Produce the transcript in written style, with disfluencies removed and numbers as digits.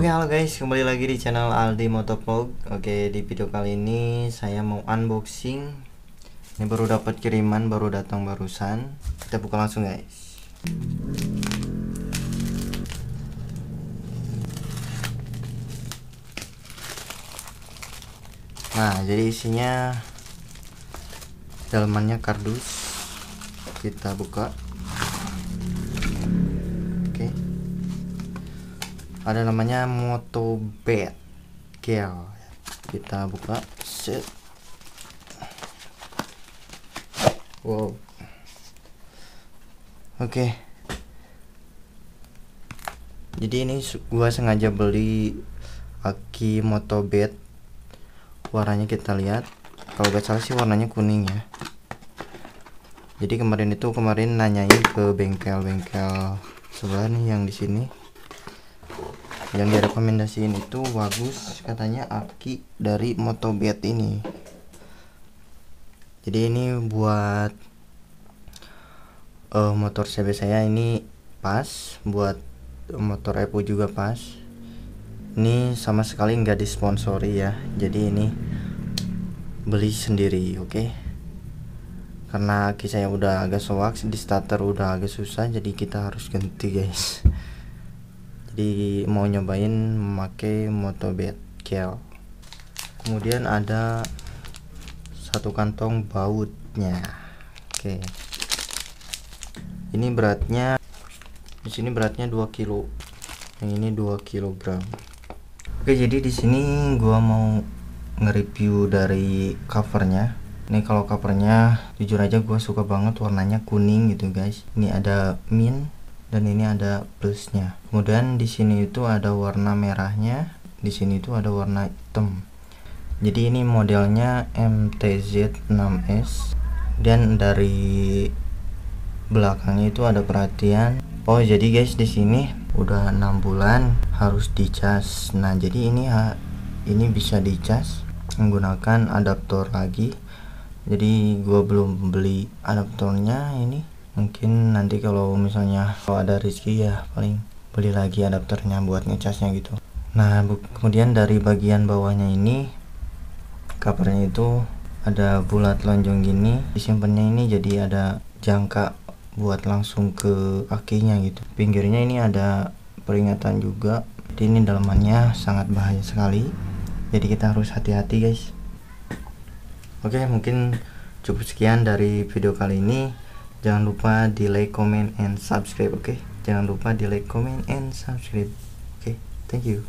Oke, halo guys, kembali lagi di channel Aldi Motovlog. Oke, di video kali ini saya mau unboxing. Ini baru dapat kiriman, baru datang barusan. Kita buka langsung guys. Nah, jadi isinya dalamannya kardus. Kita buka. Oke. Ada namanya Motobed Gel. Kita buka. Set. Wow. Oke. Jadi ini gua sengaja beli aki Motobed. Warnanya kita lihat. Kalau gak salah sih warnanya kuning ya. Jadi kemarin nanyain ke bengkel-bengkel sebelah nih yang di sini. Yang direkomendasiin itu bagus katanya aki dari Motobed ini. Jadi ini buat motor CB saya ini pas, buat motor Evo juga pas. Ini sama sekali nggak disponsori ya. Jadi ini beli sendiri, oke? Karena aki saya udah agak soak, di starter udah agak susah, jadi kita harus ganti guys. Jadi mau nyobain memakai Motobed Gel. Kemudian ada satu kantong bautnya. Oke. Ini beratnya di sini beratnya 2 kilo. Yang ini 2 kg. Oke, jadi di sini gua mau nge-review dari covernya. Ini kalau covernya jujur aja gua suka banget, warnanya kuning gitu guys. Ini ada mint dan ini ada plusnya. Kemudian di sini itu ada warna merahnya, di sini itu ada warna hitam. Jadi ini modelnya MTZ6S. Dan dari belakangnya itu ada perhatian. Oh, jadi guys di sini udah 6 bulan harus dicas. Nah, jadi ini bisa dicas menggunakan adaptor lagi. Jadi gua belum beli adaptornya ini. Mungkin nanti kalau misalnya ada rezeki ya paling beli lagi adapternya buat ngecasnya gitu. Nah, kemudian dari bagian bawahnya ini covernya itu ada bulat lonjong gini. Disimpannya ini jadi ada jangka buat langsung ke akinya gitu. Pinggirnya ini ada peringatan juga. Jadi ini dalamannya sangat bahaya sekali. Jadi kita harus hati-hati guys. Oke, mungkin cukup sekian dari video kali ini. Jangan lupa di like, comment, and subscribe, oke? Jangan lupa di like, comment, and subscribe. Oke, thank you.